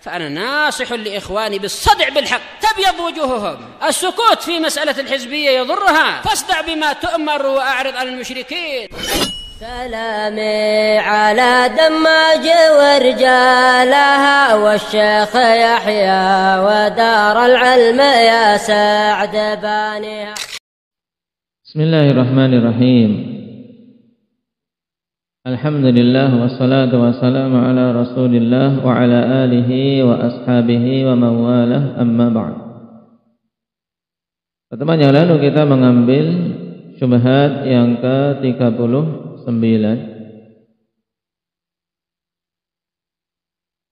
فأنا ناصح لإخواني بالصدع بالحق تبيض وجوههم. السكوت في مسألة الحزبية يضرها، فاصدع بما تؤمر وأعرض عن المشركين. سلامي على دماج ورجالها والشيخ يحيى ودار العلم يا سعد بانيها. Bismillahirrahmanirrahim. Alhamdulillah wassalatu wassalamu ala Rasulillah wa ala alihi wa ashabihi wa mawalah, amma ba'd. Pertemuan yang lalu kita mengambil syubhat yang ke-39.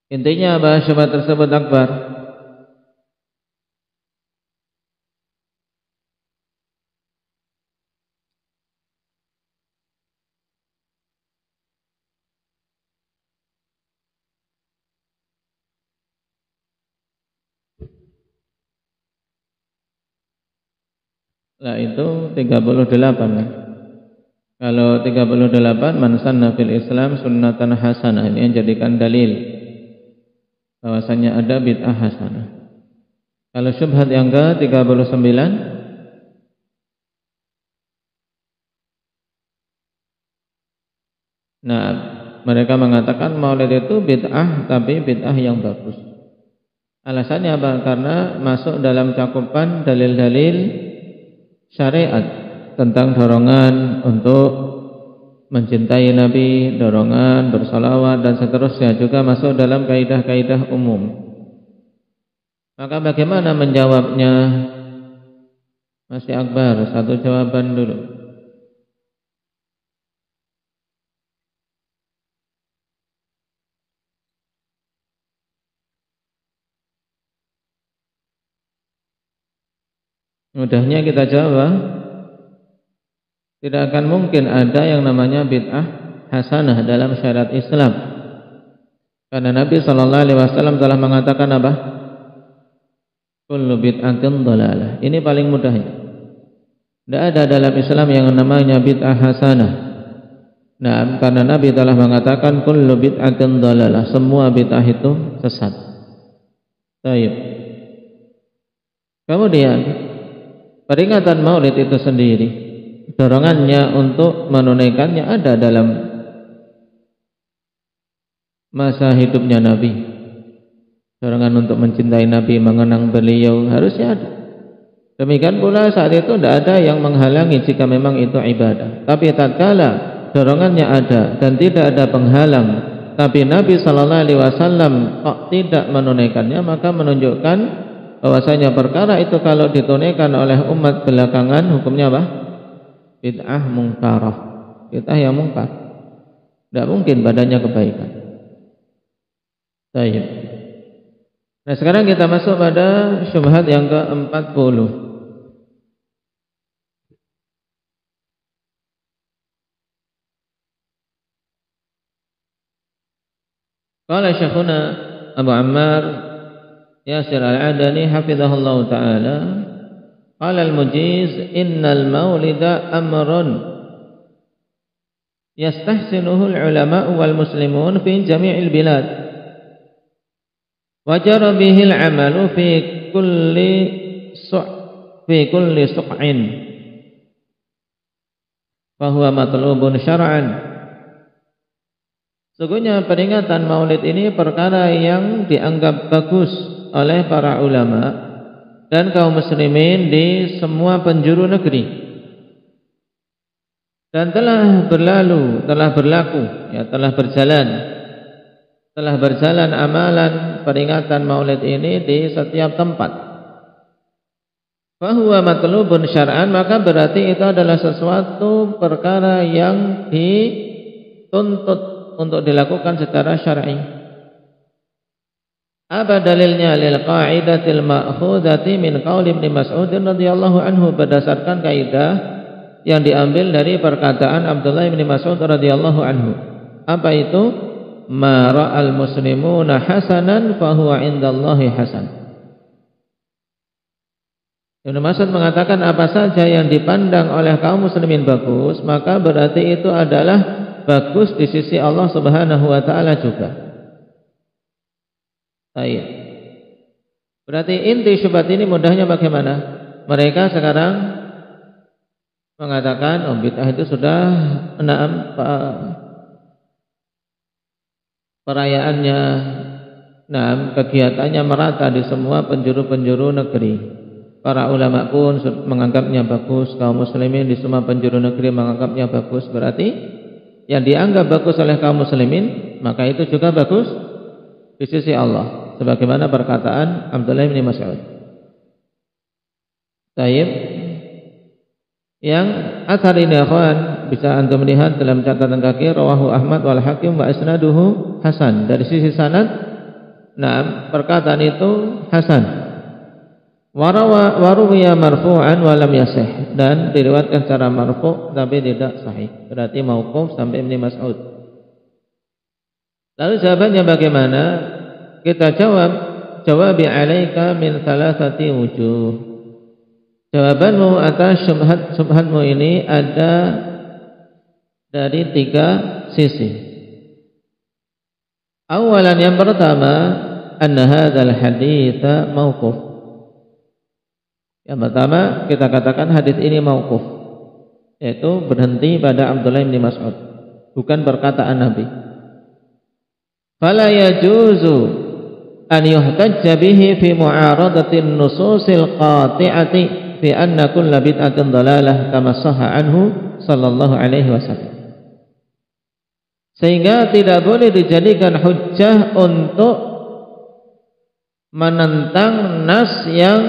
Intinya apa syubhat tersebut akbar? Lah itu 38 ya. Kalau 38 man sanna fil Islam sunnatan hasanah, ini yang jadikan dalil bahwasanya ada bid'ah hasanah. Kalau syubhat yang ke-39, nah mereka mengatakan maulid itu bid'ah, tapi bid'ah yang bagus. Alasannya apa? Karena masuk dalam cakupan dalil-dalil syariat tentang dorongan untuk mencintai Nabi, dorongan bersalawat dan seterusnya, juga masuk dalam kaidah-kaidah umum. Maka bagaimana menjawabnya? Masih Akbar, satu jawaban dulu. Mudahnya kita jawab, tidak akan mungkin ada yang namanya bid'ah hasanah dalam syariat Islam. Karena Nabi SAW telah mengatakan apa? Kullu bid'atin dhalalah. Ini paling mudahnya. Tidak ada dalam Islam yang namanya bid'ah hasanah. Nah, karena Nabi telah mengatakan kullu bid'atin dhalalah. Semua bid'ah itu sesat. Baik. Kemudian peringatan maulid itu sendiri, dorongannya untuk menunaikannya ada dalam masa hidupnya Nabi. Dorongan untuk mencintai Nabi, mengenang beliau, harusnya ada. Demikian pula saat itu tidak ada yang menghalangi jika memang itu ibadah. Tapi tatkala dorongannya ada dan tidak ada penghalang, tapi Nabi SAW kok tidak menunaikannya, maka menunjukkan bahwasanya perkara itu kalau ditunaikan oleh umat belakangan hukumnya apa? Bid'ah mungkarah, bid'ah yang mungkar. Tidak mungkin badannya kebaikan. Baik. Nah sekarang kita masuk pada syubhat yang ke-40. Qala Syekhuna Abu Ammar Yasir al-Adani hafizahullah ta'ala, qala al-Mujiz innal maulida amrun yastahsinuhu al-ulama wal muslimun fi jami'il bilad wa jara bihi al-amalu fi kulli su'in fa huwa matlubun syar'an. Sesungguhnya peringatan maulid ini perkara yang dianggap bagus oleh para ulama dan kaum muslimin di semua penjuru negeri, dan telah berjalan amalan peringatan maulid ini di setiap tempat. Fahuwa matlubun syar'an, maka berarti itu adalah sesuatu perkara yang dituntut untuk dilakukan secara syar'i. Apa dalilnya? Lil qa'idatil ma'khudati min qauli Ibnu Mas'ud radhiyallahu anhu, berdasarkan kaidah yang diambil dari perkataan Abdullah bin Mas'ud radhiyallahu anhu. Apa itu? Ma ra'al muslimuna hasanan fa huwa indallahi hasan. Ibnu Mas'ud mengatakan apa saja yang dipandang oleh kaum muslimin bagus, maka berarti itu adalah bagus di sisi Allah Subhanahu wa taala juga. Baik. Berarti inti syubhat ini mudahnya bagaimana? Mereka sekarang mengatakan bid'ah itu sudah perayaannya, kegiatannya merata di semua penjuru-penjuru negeri. Para ulama pun menganggapnya bagus, kaum muslimin di semua penjuru negeri menganggapnya bagus. Berarti yang dianggap bagus oleh kaum muslimin, maka itu juga bagus di sisi Allah, sebagaimana perkataan Abdullah bin Mas'ud. Taib. Yang athar ini akhwan bisa antum lihat dalam catatan kaki, rawahu Ahmad wal Hakim wa isnaduhu hasan. Dari sisi sanad, perkataan itu hasan. Waruwiya marfu'an wa lam yasih, dan diriwayatkan secara marfu' tapi tidak sahih. Berarti mauquf sampai Ibnu Mas'ud. Lalu jawabannya bagaimana? Kita jawabi alaika min thalathati wujuh. Jawabanmu atas syubhatmu ini ada dari 3 sisi. Awalan, yang pertama, anna hadzal haditsa mauquf. Yang pertama, kita katakan hadis ini mauquf, yaitu berhenti pada Abdullah bin Mas'ud, bukan perkataan Nabi. Fala yajuzu an yuhtajja bihi fi mu'aradatin nususil qati'ati fi anna kulla bid'atin dhalalah kama sahha anhu sallallahu alaihi wasallam. Sehingga tidak boleh dijadikan hujjah untuk menentang nas yang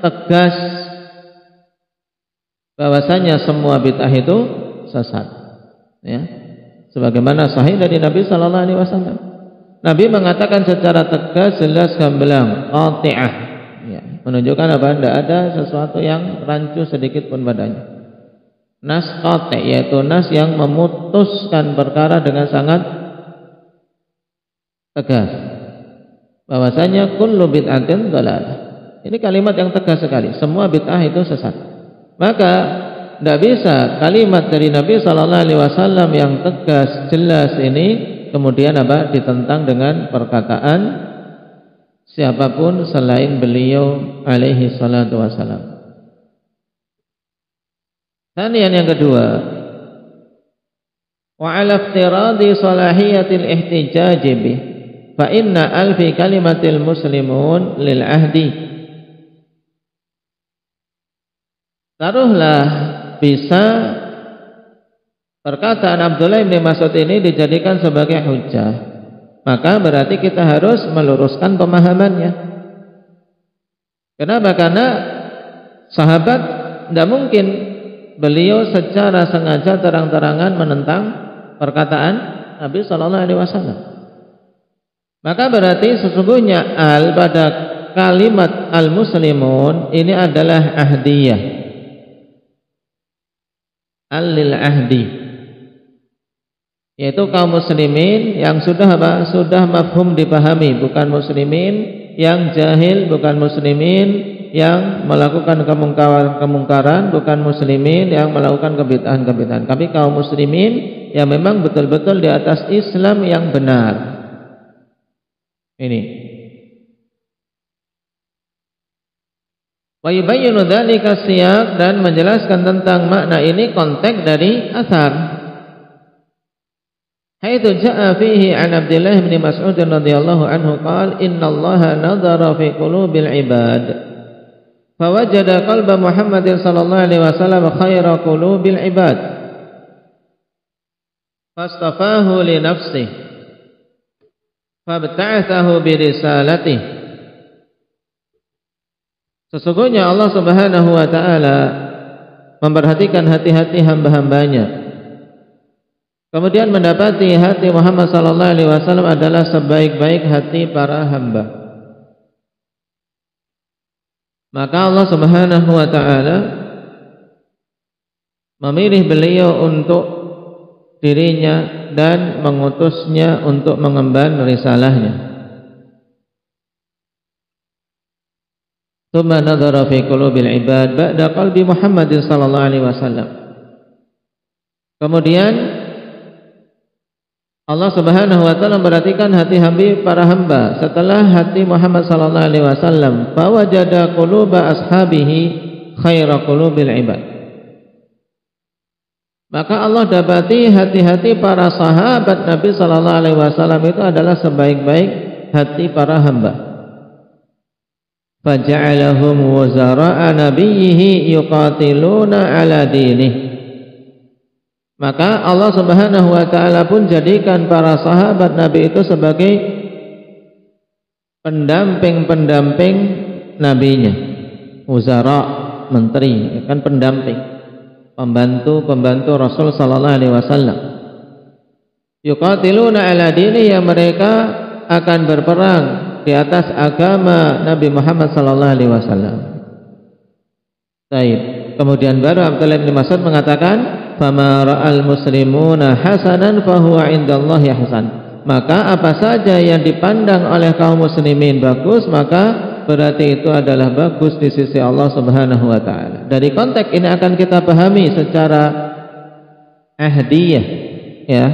tegas bahwasanya semua bid'ah itu sesat, ya. Sebagaimana sahih dari Nabi sallallahu alaihi wasallam. Nabi mengatakan secara tegas, jelas, gamblang, qati'ah, ya, menunjukkan apa? Tidak ada sesuatu yang rancu sedikit pun padanya. Nas qati', yaitu nas yang memutuskan perkara dengan sangat tegas, bahwasanya kullu bid'atin dhalalah. Ini kalimat yang tegas sekali. Semua bid'ah itu sesat. Maka tidak bisa kalimat dari Nabi sallallahu alaihi wasallam yang tegas, jelas ini kemudian ditentang dengan perkataan siapapun selain beliau alaihi salatu wasallam. Kemudian yang kedua, wa ala iftiradi salahiyatil ihtijaj bih fa inna alfi kalimatil muslimun lil ahdi. Taruhlah bisa perkataan Abdullah bin Mas'ud ini dijadikan sebagai hujjah, maka berarti kita harus meluruskan pemahamannya. Kenapa? Karena sahabat tidak mungkin beliau secara sengaja terang-terangan menentang perkataan Nabi sallallahu alaihi wasallam. Maka berarti sesungguhnya al pada kalimat al-muslimun ini adalah ahdiyah. Al-lil ahdi, yaitu kaum muslimin yang sudah mafhum dipahami, bukan muslimin yang jahil, bukan muslimin yang melakukan kemungkaran, bukan muslimin yang melakukan kebid'ahan-kebid'ahan, tapi kaum muslimin yang memang betul-betul di atas Islam yang benar. Ini. Wa yubayyinu dzalika siyaq, dan menjelaskan tentang makna ini konteks dari athar. Haitsu jaa fihi an Abdullah bin Mas'ud radhiyallahu anhu qala innallaha nadhara fi qulubil ibad fawajada qalba Muhammadin sallallahu alaihi wasallam khaira qulubil ibad fastafahu li nafsihi fabta'athahu bi risalatihi. Sesungguhnya Allah Subhanahu wa taala memperhatikan hati-hati hamba-hambanya. Kemudian mendapati hati Muhammad sallallahu alaihi wasallam adalah sebaik-baik hati para hamba. Maka Allah Subhanahu wa taala memilih beliau untuk dirinya dan mengutusnya untuk mengemban risalahnya. Tsumma nadhara fi qulubil ibad ba'da qalbi Muhammadin sallallahu alaihi wasallam. Kemudian Allah Subhanahu wa taala memperhatikan hati para hamba setelah hati Muhammad sallallahu alaihi wasallam, fa wajada quluba ashabihi khaira qulubil ibad. Maka Allah dapati hati-hati para sahabat Nabi sallallahu alaihi wasallam itu adalah sebaik-baik hati para hamba. Faja'alahum wuzara'a nabiyhi yuqatiluna ala dinih. Maka Allah Subhanahu wa taala pun jadikan para sahabat Nabi itu sebagai pendamping-pendamping nabinya. Uzara, menteri, kan pendamping, pembantu Rasul sallallahu alaihi wasallam. Yuqatiluna ala dini, yang mereka akan berperang di atas agama Nabi Muhammad sallallahu alaihi wasallam. Baik. Kemudian baru Abdullah bin Mas'ud mengatakan, fama ra'al muslimuna hasanan fahuwa indallahi hasan. Maka apa saja yang dipandang oleh kaum muslimin bagus, maka berarti itu adalah bagus di sisi Allah Subhanahu wa taala. Dari konteks ini akan kita pahami secara ahdiyah, ya.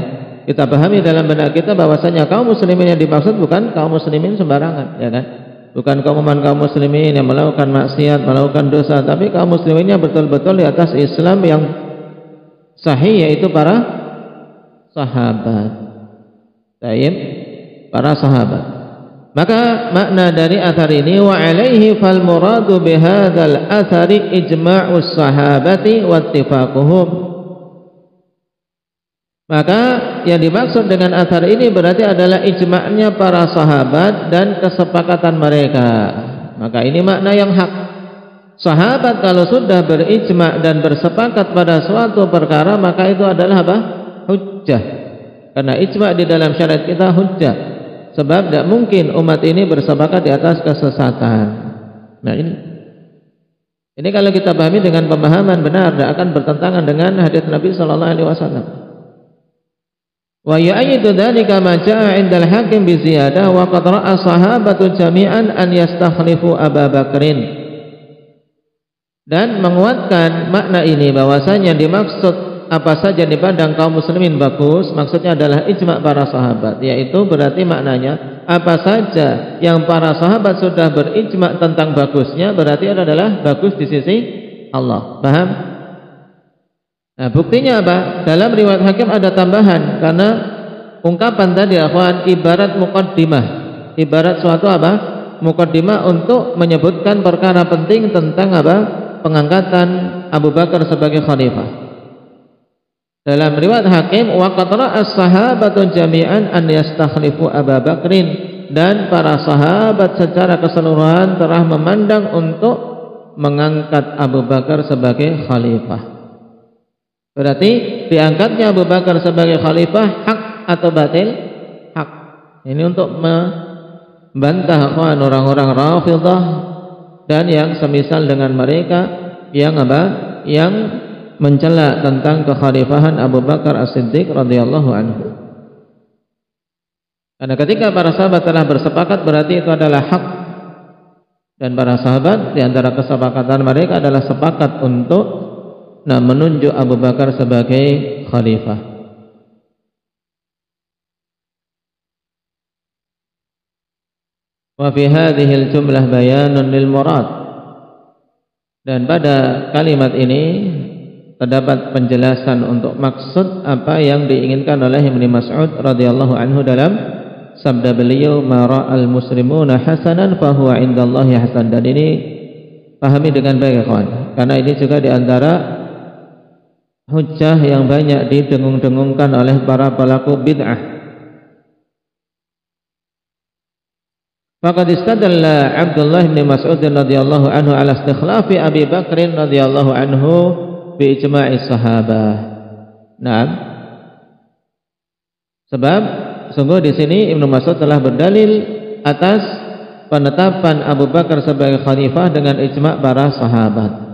Kita pahami dalam benak kita bahwasanya kaum muslimin yang dimaksud bukan kaum muslimin sembarangan, ya kan? Bukan kaum muslimin yang melakukan maksiat, melakukan dosa, tapi kaum musliminnya betul-betul di atas Islam yang sahih, yaitu para sahabat. Baik, para sahabat. Maka makna dari athar ini, wa alaihi fal muradu bihadzal athari ijma'us sahabati wa ittifaquhum. Maka yang dimaksud dengan athar ini berarti adalah ijma'nya para sahabat dan kesepakatan mereka. Maka ini makna yang hak. Sahabat kalau sudah berijma' dan bersepakat pada suatu perkara, maka itu adalah apa? Hujjah. Karena ijma' di dalam syariat kita hujjah. Sebab tidak mungkin umat ini bersepakat di atas kesesatan. Nah ini kalau kita pahami dengan pemahaman benar, tidak akan bertentangan dengan hadis Nabi sallallahu alaihi wasallam. Wa yu'ayyidu dzalika ma jaa'a 'indal hakim bi ziyadah wa qad ra'a sahabatu jami'an an yastakhlifu Abu Bakrin. Dan menguatkan makna ini bahwasanya dimaksud apa saja dipandang kaum muslimin bagus, maksudnya adalah ijma' para sahabat, yaitu berarti maknanya apa saja yang para sahabat sudah berijma' tentang bagusnya berarti adalah bagus di sisi Allah. Paham? Nah, buktinya apa? Dalam riwayat Hakim ada tambahan, karena ungkapan tadi akhwan ibarat muqaddimah, ibarat suatu apa? Muqaddimah untuk menyebutkan perkara penting tentang apa? Pengangkatan Abu Bakar sebagai khalifah. Dalam riwayat Hakim, wa qad ra'a as-sahabatu jami'an an yastakhlifu Abu Bakrin, dan para sahabat secara keseluruhan telah memandang untuk mengangkat Abu Bakar sebagai khalifah. Berarti diangkatnya Abu Bakar sebagai khalifah hak atau batil? Hak. Ini untuk membantah orang-orang Rafidhah dan yang semisal dengan mereka yang apa? Yang mencela tentang kekhalifahan Abu Bakar As-Siddiq radhiyallahu anhu. Karena ketika para sahabat telah bersepakat berarti itu adalah hak, dan para sahabat di antara kesepakatan mereka adalah sepakat untuk menunjuk Abu Bakar sebagai khalifah. Wa fi hadhihi al-jumlah bayanun lil murad. Dan pada kalimat ini terdapat penjelasan untuk maksud apa yang diinginkan oleh Ibnu Mas'ud radhiyallahu anhu dalam sabda beliau, ma ra'al muslimuna hasanan fa huwa indallahi hasan. Dan ini pahami dengan baik, kawan, karena ini juga di antara hujjah yang banyak didengung-dengungkan oleh para pelaku bid'ah. Faqad istadalla Abdullah bin Mas'ud radhiyallahu anhu ala istikhlafi Abi Bakr radhiyallahu anhu bi ijma'is sahabah. Naam. Sebab sungguh di sini Ibnu Mas'ud telah berdalil atas penetapan Abu Bakar sebagai khalifah dengan ijma' para sahabat.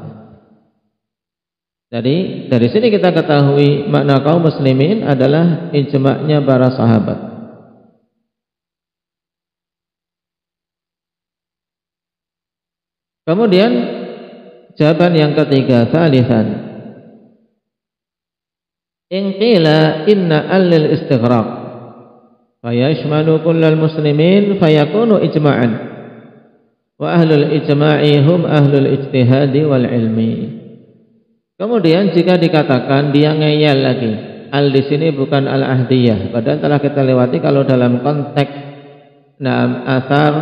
Jadi dari sini kita ketahui makna kaum muslimin adalah ijma'nya para sahabat. Kemudian jawaban yang ketiga, tsalitsan. In qila inna allil istighraq. fayashmalu kullal muslimin fayakunu ijma'an wa ahlul ijma'i hum ahlul ijtihadi wal ilmi. Kemudian jika dikatakan dia ngeyel lagi, al di sini bukan al ahdiyah, padahal telah kita lewati kalau dalam konteks asar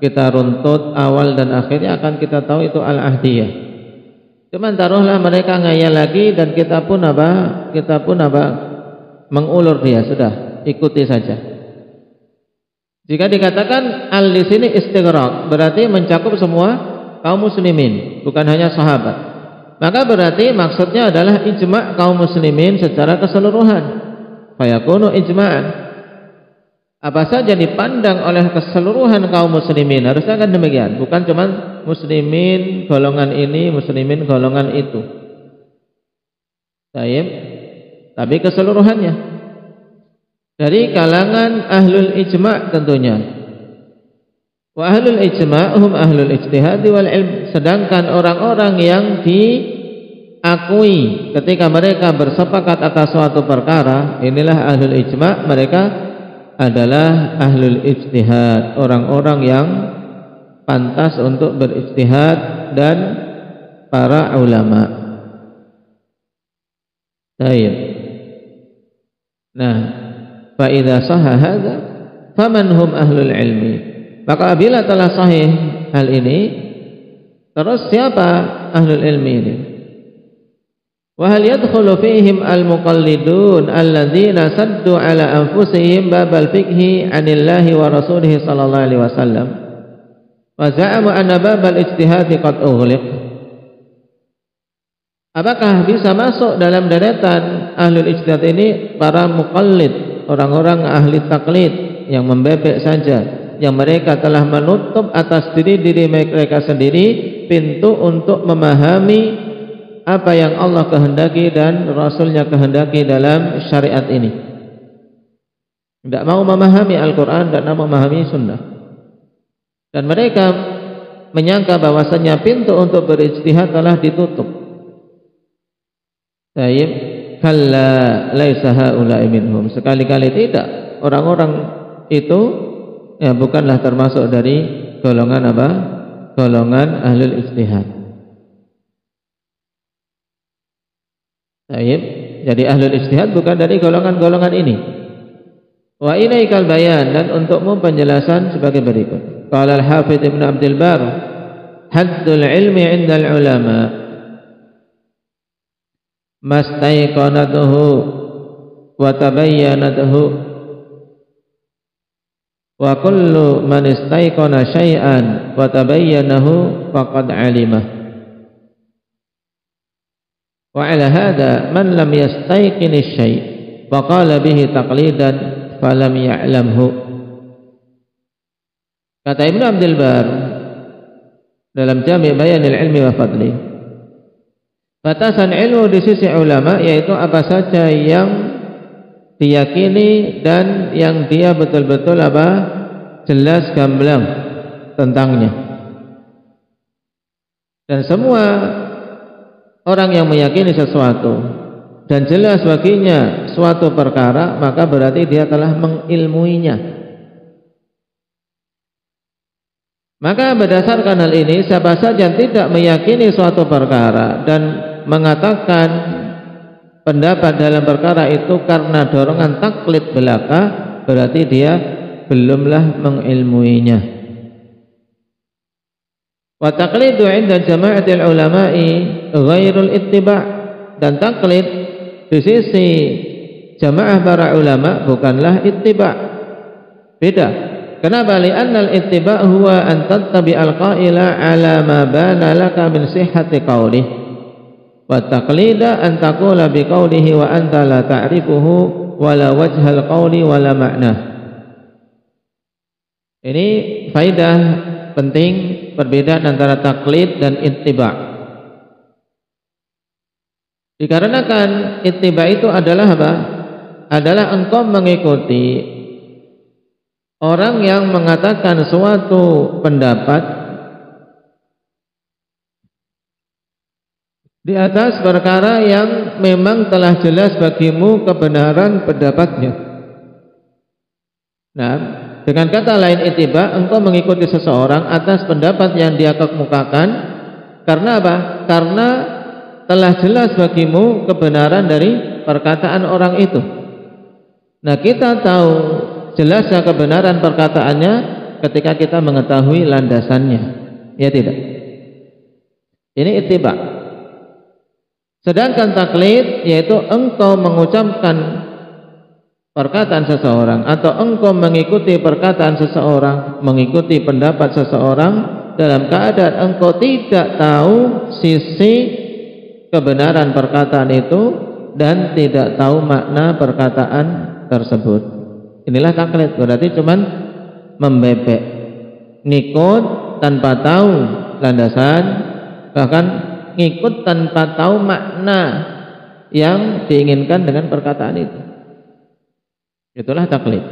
kita runtut awal dan akhirnya akan kita tahu itu al ahdiyah. Cuman taruhlah mereka ngeyel lagi dan kita pun mengulur dia, sudah ikuti saja. Jika dikatakan al di sini istighraq, berarti mencakup semua kaum muslimin, bukan hanya sahabat. Maka berarti maksudnya adalah ijma' kaum muslimin secara keseluruhan. Fayakunu ijma'an. Apa saja dipandang oleh keseluruhan kaum muslimin, harusnya kan demikian, bukan cuma muslimin golongan ini, muslimin golongan itu. Baik, tapi keseluruhannya. Dari kalangan ahlul ijma' tentunya. Wa ahlul ijma' hum ahlul ijtihad wal ilm. Sedangkan orang-orang yang diakui ketika mereka bersepakat atas suatu perkara, inilah ahlul ijma', mereka adalah ahlul ijtihad, orang-orang yang pantas untuk berijtihad dan para ulama. Baik. Nah, fa idza sahha hadza faman hum ahlul ilmi. Maka bila telah sahih hal ini, terus siapa ahlul ilmi ini? Wa hal yadkhulu fihim al-muqallidun alladzina saddu ala anfusihim babal fiqhi 'anillahi wa rasulihi sallallahu alaihi wasallam wa za'amu anna babal ijtihad qad ughliq. Apakah bisa masuk dalam deretan ahlul ijtihad ini para muqallid, orang-orang ahli taklid yang membebek saja, yang mereka telah menutup atas diri mereka sendiri pintu untuk memahami apa yang Allah kehendaki dan Rasulnya kehendaki dalam syariat ini. Tidak mau memahami Al-Quran, tidak mau memahami Sunnah. Dan mereka menyangka bahwasanya pintu untuk berijtihad telah ditutup. Tayyib, kalla laisa haula'i minhum. Sekali-kali tidak. Orang-orang itu ya bukanlah termasuk dari golongan apa? Golongan ahlul ijtihad. Baik, jadi ahlul ijtihad bukan dari golongan-golongan ini. Wa ilaikal bayan, dan untukmu penjelasan sebagai berikut. Qala al-Hafidz Ibnu Abdul Barr, haddul ilmi 'indal ulama mastaiqanatuhu wa tabayyanatuhu wa kullu man istaiqana syai'an wa tabayyanahu faqad 'alimah. Wa 'ala hadha man lam yastaiqin asy-syai' wa qala bihi taqlidan falam ya'lamhu. Kata Ibnu Abdul Barr dalam Jami' Bayanil Ilmi wa Fadli, batasan ilmu di sisi ulama yaitu apa saja yang diyakini dan yang dia betul-betul apa? Jelas gamblang tentangnya. Dan semua orang yang meyakini sesuatu dan jelas baginya suatu perkara, maka berarti dia telah mengilmuinya. Maka berdasarkan hal ini, siapa saja yang tidak meyakini suatu perkara dan mengatakan pendapat dalam perkara itu karena dorongan taklid belaka, berarti dia belumlah mengilmuinya. Wa taqlidu 'inda jama'atil ulama'i ghairul ittiba', dan taklid di sisi jamaah para ulama bukanlah ittiba'. Beda. Kenapa? Li'anna al-ittiba' huwa an tattabi'al qaila 'ala ma bana laka min sihhati qawlihi, wa taqlida an taqula bi qawlihi wa anta la ta'rifuhu wala wajhal qawli wala ma'na. Ini faidah penting, perbedaan antara taklid dan ittiba'. Dikarenakan ittiba' itu adalah apa? Adalah engkau mengikuti orang yang mengatakan suatu pendapat di atas perkara yang memang telah jelas bagimu kebenaran pendapatnya. Nah, dengan kata lain ittiba, engkau mengikuti seseorang atas pendapat yang dia kemukakan. Karena apa? Karena telah jelas bagimu kebenaran dari perkataan orang itu. Nah, kita tahu jelasnya kebenaran perkataannya ketika kita mengetahui landasannya. Ya tidak? Ini ittiba. Sedangkan taklid yaitu engkau mengucapkan perkataan seseorang atau engkau mengikuti perkataan seseorang, mengikuti pendapat seseorang dalam keadaan engkau tidak tahu sisi kebenaran perkataan itu dan tidak tahu makna perkataan tersebut. Inilah taklid, berarti cuman membebek, ngikut tanpa tahu landasan, bahkan ngikut tanpa tahu makna yang diinginkan dengan perkataan itu. Itulah taklid.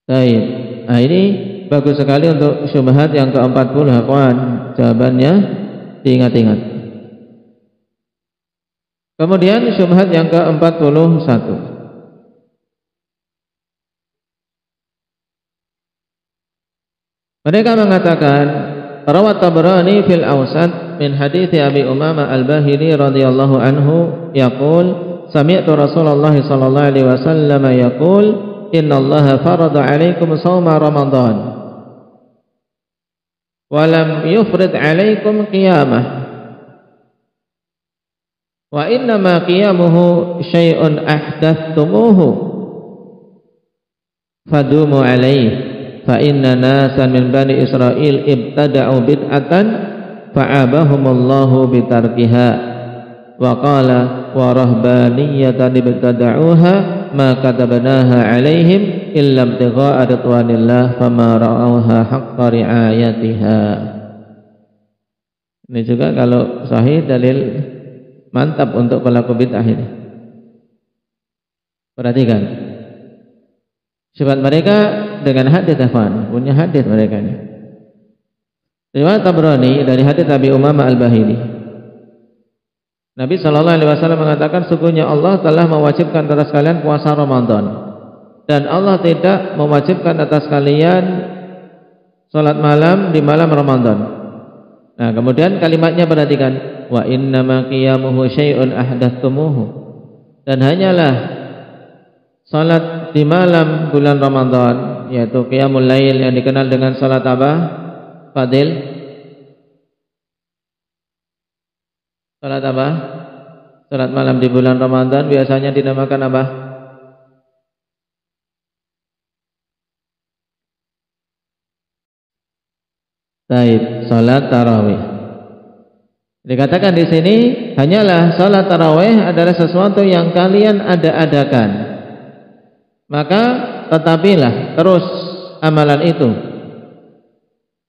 Baik. Nah, ini bagus sekali untuk syubhat yang ke-40, akhwan. Jawabannya diingat-ingat. Kemudian syubhat yang ke-41. Mereka mengatakan, rawat Tabrani fil Awsat min hadits Abi Umamah Al-Bahili radhiyallahu anhu yaqul sami'tu Rasulullah sallallahu alaihi wasallam yaqul innallaha farada 'alaikum shauma Ramadan wa lam yufrid 'alaikum qiyamah wa innama qiyamuhu syai'un ahdatsumuhu fadumu 'alaihi fa inna nasan min bani Israil ibtada'u bid'atan fa'abahumullahu bitarkiha wa qala wa rahbaniyatan ibtada'uha ma katabnaha 'alaihim illa ibtigha'a ridwanillah fama ra'awha haqqa ri'ayatiha. Ini juga kalau sahih dalil mantap untuk pelaku bid'ah ini. Perhatikan sifat mereka dengan hadits, ikhwan, punya hadits mereka ini. Riwayat Tabrani dari hadits Abi Umamah Al-Bahili. Nabi sallallahu alaihi wasallam mengatakan sesungguhnya Allah telah mewajibkan atas kalian puasa Ramadan dan Allah tidak mewajibkan atas kalian salat malam di malam Ramadan. Nah, kemudian kalimatnya perhatikan, wa innama qiyamuhu syai'un ahdatsumuhu, dan hanyalah salat di malam bulan Ramadan yaitu qiyamul lail yang dikenal dengan salat apa? Fadil. Salat apa? Salat malam di bulan Ramadan biasanya dinamakan apa? Baik, salat tarawih. Dikatakan di sini hanyalah salat tarawih adalah sesuatu yang kalian ada-adakan. Maka tetapilah terus amalan itu.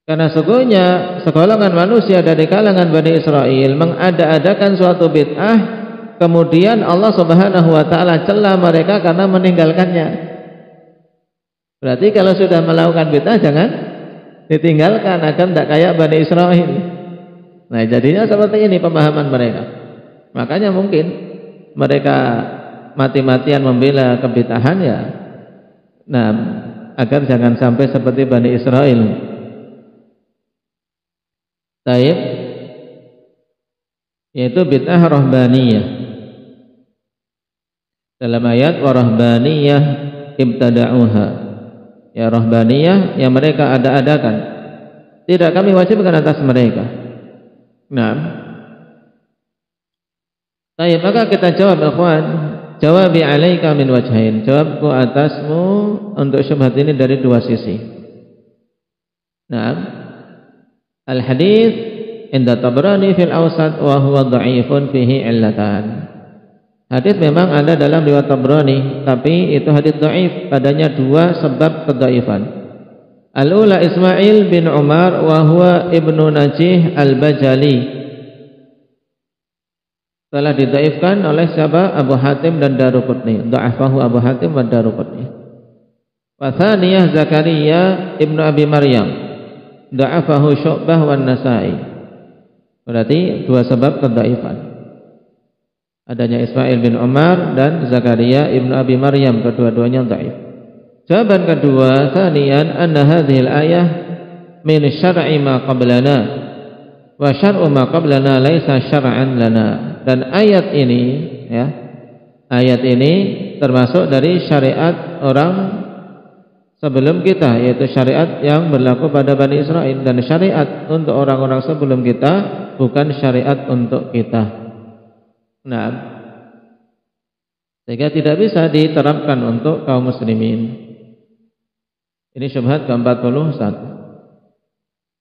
Karena sesungguhnya segolongan manusia dari kalangan Bani Israel mengada-adakan suatu bid'ah, kemudian Allah Subhanahu wa taala cela mereka karena meninggalkannya. Berarti kalau sudah melakukan bid'ah jangan ditinggalkan agar tidak kayak Bani Israel. Nah, jadinya seperti ini pemahaman mereka. Makanya mungkin mereka mati-matian membela kebid'ahan ya. Nah, agar jangan sampai seperti Bani Israel. Taib, yaitu bid'ah rahbaniyah. Dalam ayat wa rahbaniyah ibtada'uha, ya rahbaniyah yang mereka ada-adakan, tidak kami wajibkan atas mereka. Nah, taib, maka kita jawab, ikhwan, jawabi alaika min wajhain, jawabku atasmu untuk syubhat ini dari dua sisi. Nah, al-hadits inda Tabrani fil Awsat wa huwa dha'ifun fihi illatan. Hadis memang ada dalam riwayat Tabrani, tapi itu hadis dhaif, padanya dua sebab kedhaifan. Al-ula Ismail bin Umar wa huwa ibnu Najih al-Bajali. Telah didhaifkan oleh siapa? Abu Hatim dan Daruqutni. Dha'afahu Abu Hatim dan Daruqutni. Wa thaniyah Zakaria ibnu Abi Maryam. Da'afahu Syu'bah wan Nasa'i. Berarti dua sebab kedhaifan. Adanya Ismail bin Umar dan Zakaria ibnu Abi Maryam, kedua-duanya dhaif. Jawaban kedua, tsaniyan anna hadhil ayah min syar'i ma qablana wa syar'u ma qablana laisa syar'an lana. Dan ayat ini, ya, ayat ini termasuk dari syariat orang sebelum kita, yaitu syariat yang berlaku pada Bani Israel, dan syariat untuk orang-orang sebelum kita bukan syariat untuk kita. Nah, sehingga tidak bisa diterapkan untuk kaum muslimin. Ini syubhat ke-41.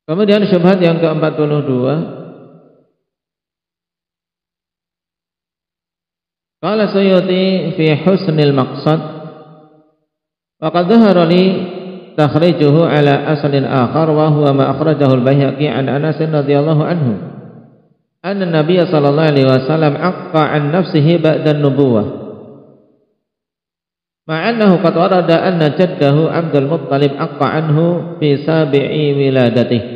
Kemudian syubhat yang ke-42, qala Suyuti fi husnil maqsad wa qad dhahara li takhrijuhu ala aslin akhar wa huwa ma akhrajahu al-Baihaqi an Anas radhiyallahu anhu anna an-nabiy sallallahu alaihi wasallam aqqa an nafsihi ba'da an-nubuwah ma'annahu qad warada anna jaddahu Abdul Muttalib aqqa anhu fi sabi'i wiladatihi.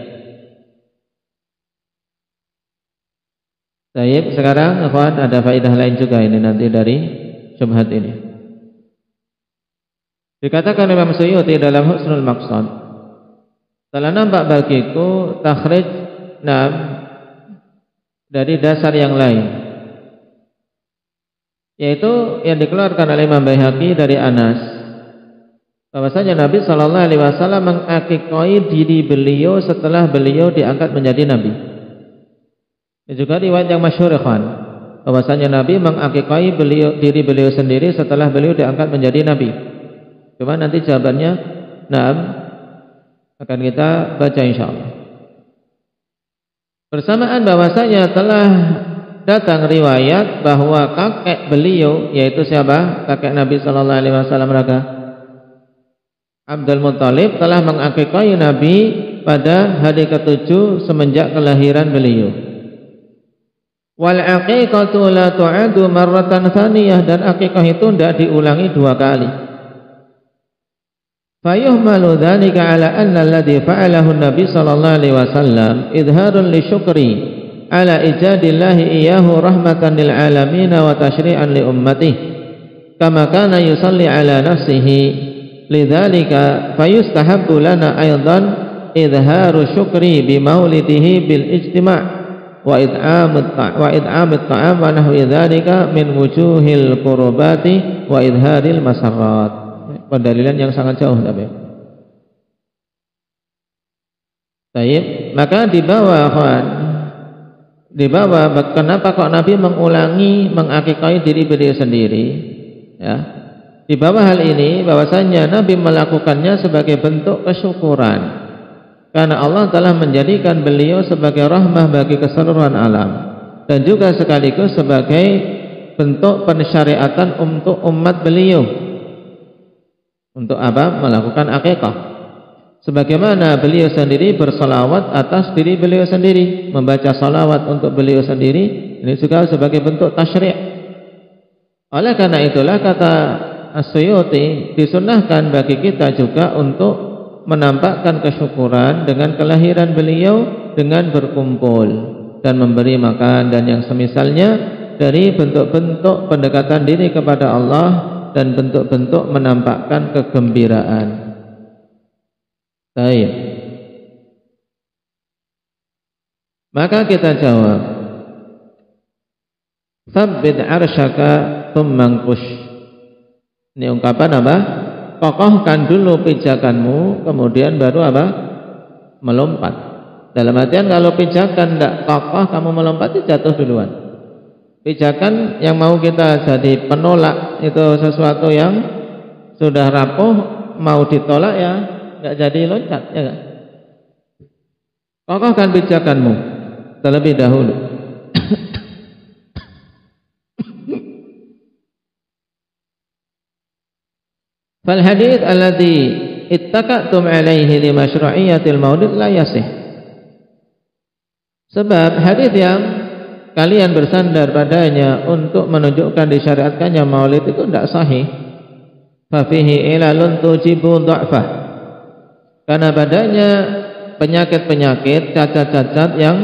Baik, sekarang ikhwan ada faedah lain juga ini nanti dari syubhat ini. Dikatakan Imam Suyuti dalam Husnul Maqsad, telah nampak bagiku takhrij dari dasar yang lain, yaitu yang dikeluarkan oleh Imam Baihaqi dari Anas, bahwasanya Nabi sallallahu alaihi wasallam mengakikoi diri beliau setelah beliau diangkat menjadi nabi. Ini juga riwayat yang masyhur, ikhwan, bahwasanya Nabi mengakikoi diri beliau sendiri setelah beliau diangkat menjadi nabi. Cuma nanti jawabannya akan kita baca insyaallah. Bersamaan bahwasanya telah datang riwayat bahwa kakek beliau, yaitu siapa? Kakek Nabi sallallahu alaihi wasallam Abdul Muttalib, telah mengakikoi Nabi pada hari ke-7 semenjak kelahiran beliau. Wal aqiqatu la tu'adu marratan tsaniyah, dan akikah itu tidak diulangi 2 kali. Fayuhmalu dzalika ala anna alladhi fa'alahu an-nabi sallallahu alaihi wasallam idharun li syukri ala ijadillahi iyyahu rahmatan lil alamin wa tashri'an li ummatihi kama kana yusalli ala nafsihi. Lidzalika fayustahabbu lana aidan idharu syukri bi maulidihi bil ijtima' wa id'amit ta'am wa nahwi dzalika min wujuhil qurbati wa idharil masarrat. Pendalilan yang sangat jauh tapi. Baik, maka di bawah kenapa kok Nabi mengulangi mengakikoi diri beliau sendiri, ya. Di bawah hal ini bahwasanya Nabi melakukannya sebagai bentuk kesyukuran, karena Allah telah menjadikan beliau sebagai rahmah bagi keseluruhan alam, dan juga sekaligus sebagai bentuk pensyariatan untuk umat beliau. Untuk apa? Melakukan akikah. Sebagaimana beliau sendiri bersalawat atas diri beliau sendiri, membaca salawat untuk beliau sendiri, ini juga sebagai bentuk tasyri'. Oleh karena itulah kata As-Suyuti, disunnahkan bagi kita juga untuk menampakkan kesyukuran dengan kelahiran beliau dengan berkumpul dan memberi makan dan yang semisalnya dari bentuk-bentuk pendekatan diri kepada Allah dan bentuk-bentuk menampakkan kegembiraan. Baik. Maka kita jawab, Tsabbit arsyaka tsummanqush. Ini ungkapan apa? Kokohkan dulu pijakanmu, kemudian baru apa? Melompat. Dalam artian kalau pijakan tidak kokoh, kamu melompat jatuh duluan. Pijakan yang mau kita jadi penolak itu sesuatu yang sudah rapuh, mau ditolak ya nggak jadi loncat, ya kan? Kokohkan pijakanmu terlebih dahulu. Fal hadits alladhi ittaqatum alaihi li masyru'iyyatil maulid la yasih. Sebab hadis yang kalian bersandar padanya untuk menunjukkan disyariatkannya maulid itu tidak sahih. Fa fihi ilalun tujibu dha'fah. Karena padanya penyakit-penyakit, cacat-cacat yang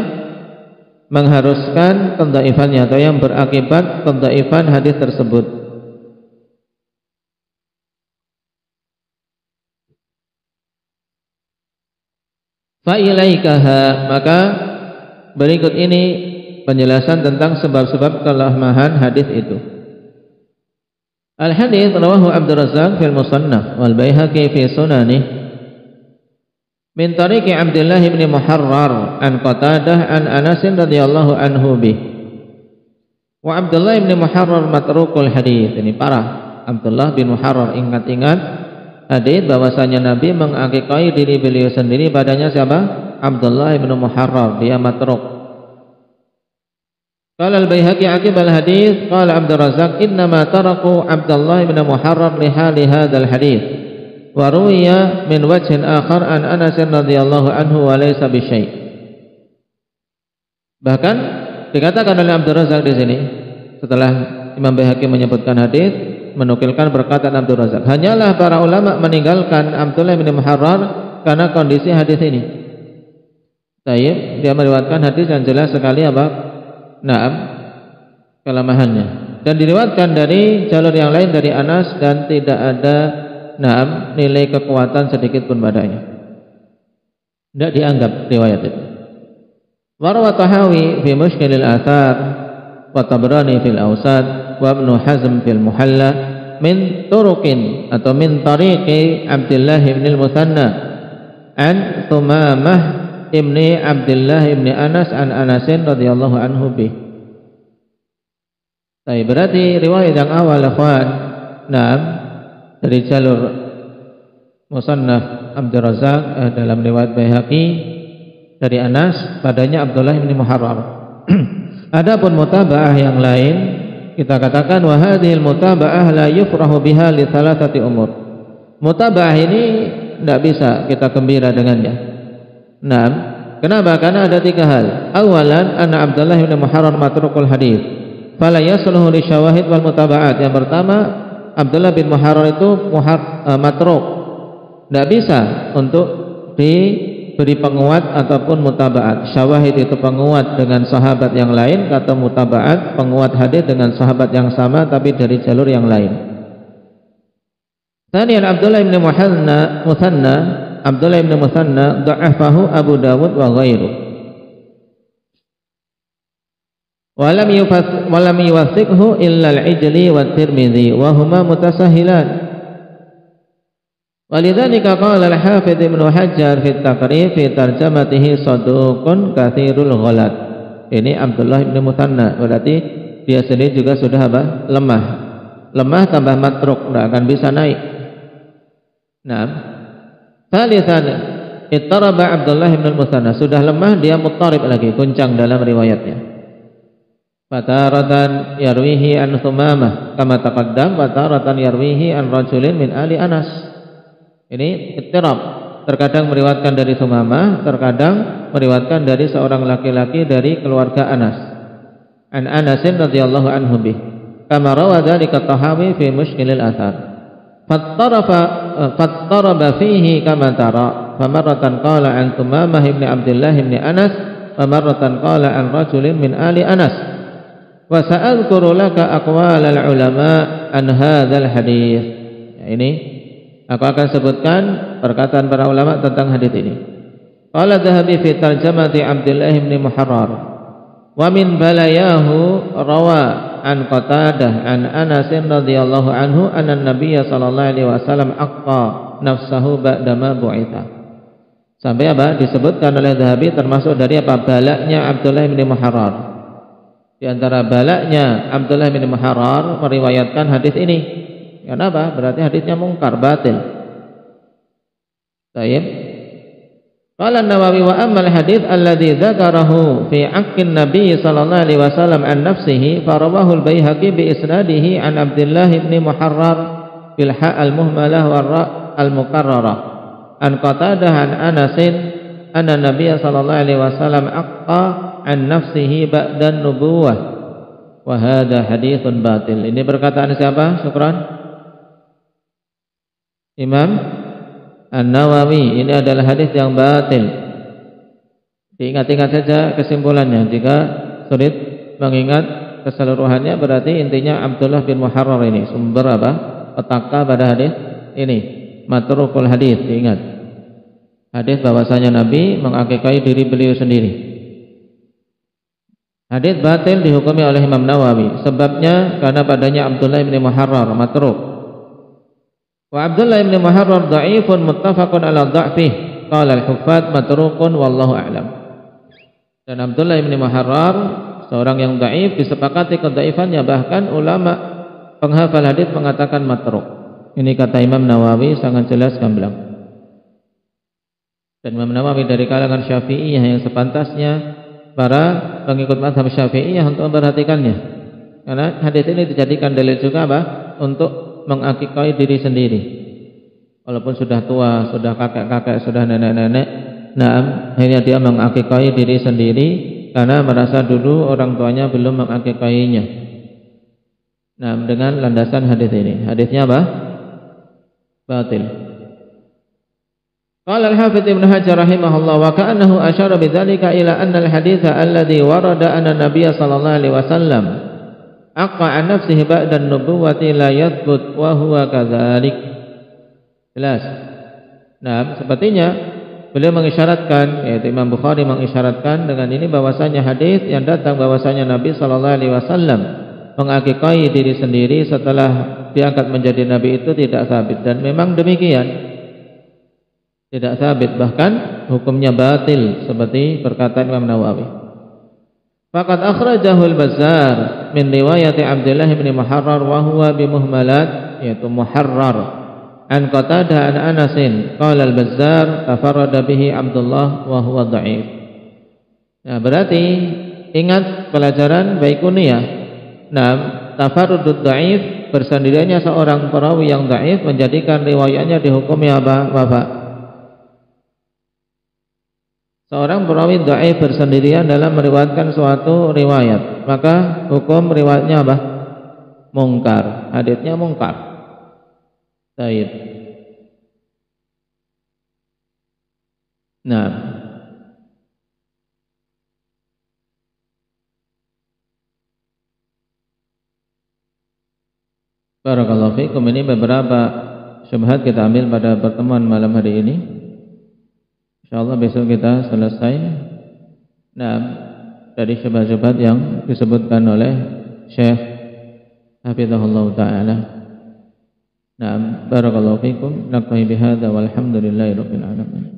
mengharuskan pendhaifannya atau yang berakibat pendhaifan hadis tersebut. Fa ilaikaha, maka berikut ini penjelasan tentang sebab-sebab kelemahan hadis itu. Al-hadits rawahu Abdur Razzaq fil Musannaf wal Baihaqi fi Sunanih min tariqi Abdullah bin Muharrar an Qatadah an Anas radhiyallahu anhu bih. Wa Abdullah bin Muharrar matrukul hadits. Ini parah. Abdullah bin Muharrar ingat-ingat hadits bahwasanya Nabi mengakikai diri beliau sendiri padanya siapa? Abdullah bin Muharrar, dia matruk. Qala al-Baihaqi aqib al-hadits qala Abdur Razzaq innama taraku Abdullah bin Muharrar li hali hadzal hadits wa ruwiya min wajhin akhar an Anas radhiyallahu anhu wa laysa bi syai'. Bahkan dikatakan oleh Abdur Razzaq di sini setelah Imam Baihaqi menyebutkan hadis, menukilkan perkataan Abdur Razzaq, hanyalah para ulama meninggalkan Abdullah bin Muharrar karena kondisi hadis ini. Tayyib, dia meriwayatkan hadis yang jelas sekali apa? Naam, kelemahannya. Dan diriwayatkan dari jalur yang lain dari Anas dan tidak ada naam nilai kekuatan sedikit pun padanya. Tidak dianggap riwayat itu. Warwa Tahawi fi Mushkilil Athar wa Tabrani fil Awsat wa Ibnu Hazm fil Muhalla min turuqin atau min tariqi Abdullah bin al-Muthanna an Thumamah ibni Abdullah ibni Anas an Anasin radhiyallahu anhu bih. Tapi berarti riwayat yang awal ikhwan, naam, dari jalur Musannaf Abdur Razzaq dalam riwayat Baihaqi dari Anas padanya Abdullah bin Muharrar. Adapun mutaba'ah yang lain kita katakan wa hadhil mutaba'ah la yufrahu biha li thalathati umur. Mutaba'ah ini tidak bisa kita gembira dengannya. Nah, kenapa? Karena ada tiga hal. Awalan, anna Abdullah bin Muharrar matrukul hadis, fala yasluhu li syawahid wal mutaba'at. Yang pertama, Abdullah bin Muharrar itu matruk, tidak bisa untuk diberi penguat ataupun mutaba'at. Syawahid itu penguat dengan sahabat yang lain, kata mutaba'at penguat hadis dengan sahabat yang sama tapi dari jalur yang lain. Tsaniyan Abdullah bin Muthanna Abdullah bin Muthanna dha'afahu Abu Dawud wa ghairu. Walam yuwathiqhu illa al-Ijli wa Tirmidzi wa huma mutasahilan. Walidzalika qala al-Hafidz Ibnu Hajar fi at-Taqrib fi tarjamatihi saduqun katsirul ghalat. Ini Abdullah bin Muthanna, berarti dia sendiri juga sudah apa? Lemah. Lemah tambah matruk, tidak akan bisa naik. Nah, Thalitsan ittaraba Abdullah bin Muthanna, sudah lemah dia muttarib lagi, guncang dalam riwayatnya. Fataratan yarwihi an Thumamah kama taqaddam, fataratan yarwihi an rajulin min ali Anas. Ini ittirab, terkadang meriwayatkan dari Thumamah, terkadang meriwayatkan dari seorang laki-laki dari keluarga Anas. An Anasin radhiyallahu anhu bih. Kama rawa dzalika Tahawi fi Mushkilil Athar. Fattaraba fihi kama tara, famarratan qala an Thumamah ibn Abdullah ibn Anas, famarratan qala an rajulin min ali Anas. Wa sa'adhkuru laka aqwal al-ulama an hadzal hadis. Ya, ini aku akan sebutkan perkataan para ulama tentang hadis ini. Qala Dzahabi fi tarjamati Abdullah ibn Muharrar wa min balayahu rawa an Qatadah an Anas radhiyallahu anhu anna Nabiy sallallahu alaihi wasallam aqqa nafsahu ba'dama bu'itha. Sampai apa? Disebutkan oleh Dzahabi termasuk dari apa? Balaknya Abdullah bin Muharrar. Di antara balaknya Abdullah bin Muharrar meriwayatkan hadis ini. Kenapa? Berarti hadisnya mungkar, batil. Baik. Qala An-Nawawi wa ammal hadits alladzi dzakarahu fi haqqin Nabi sallallahu alaihi wasallam an nafsihi farawahu al-Baihaqi bi isnadihi an Abdullah bin Muharrar bil ha' al-muhmalah wa ra' al-mukarrarah an Qatadah an Anas anna Nabi sallallahu alaihi wasallam aqqa an nafsihi ba'da an-nubuwah wa hadha haditsun batil. Ini perkataan siapa? Syukran. Imam An-Nawawi, ini adalah hadis yang batil. Diingat-ingat saja kesimpulannya. Jika sulit mengingat keseluruhannya, berarti intinya Abdullah bin Muharrar ini sumber apa? Petaka pada hadis ini. Matrukul hadis, diingat. Hadis bahwasanya Nabi mengakikahi diri beliau sendiri. Hadis batil dihukumi oleh Imam Nawawi. Sebabnya karena padanya Abdullah bin Muharrar matruk. Wa Abdullah bin Muharrar dha'ifun muttafaqun ala dha'fih. Qala al-huffaz matrukun wallahu a'lam. Dan Abdullah bin Muharrar seorang yang dhaif, disepakati kedhaifannya, bahkan ulama penghafal hadis mengatakan matruk. Ini kata Imam Nawawi sangat jelas gamblang. Dan Imam Nawawi dari kalangan Syafi'iyah yang sepantasnya para pengikut mazhab Syafi'iyah untuk memperhatikannya. Karena hadis ini dijadikan dalil juga apa? Untuk mengakikahi diri sendiri. Walaupun sudah tua, sudah kakek-kakek, sudah nenek-nenek, nah akhirnya dia mengakikahi diri sendiri karena merasa dulu orang tuanya belum mengakikahinya. Nah, dengan landasan hadis ini. Hadisnya apa? Batil. Qala al-Hafidz Ibnu Hajar rahimahullah wa ka'annahu asyara bidzalika ila anna al-haditsa alladhi warada anna Nabiy sallallahu alaihi wasallam aqqa an nafsihi ba'da an-nubuwwati la yathbut wa huwa kadzalik. Jelas. Nah, sepertinya beliau mengisyaratkan, yaitu Imam Bukhari mengisyaratkan dengan ini bahwasanya hadis yang datang bahwasanya Nabi sallallahu alaihi wasallam mengakikahi diri sendiri setelah diangkat menjadi nabi itu tidak sabit, dan memang demikian. Tidak sabit, bahkan hukumnya batil seperti perkataan Imam Nawawi. Faqad akhrajahu al-Bazzar min riwayat Abdullah bin Muharrar wa huwa bi muhmalat, yaitu Muharrar an Qatadah an Anasin qala al-Bazzar tafarrada bihi Abdullah wa huwa dha'if. Nah, berarti ingat pelajaran Baiquniyah. Nah, tafarrudud dha'if, bersendiriannya seorang perawi yang dhaif menjadikan riwayatnya dihukumi apa, Bapak? Seorang perawi dhaif bersendirian dalam meriwayatkan suatu riwayat, maka hukum riwayatnya apa? Mungkar, haditsnya mungkar. Baik. Nah, barakallahu fiikum. Ini beberapa syubhat kita ambil pada pertemuan malam hari ini. Insyaallah besok kita selesai. Nah, dari syubhat-syubhat yang disebutkan oleh Syekh Hafizahullah Ta'ala. Nah, barakallahu fiikum. Naktafi bihadza walhamdulillahi rabbil alamin.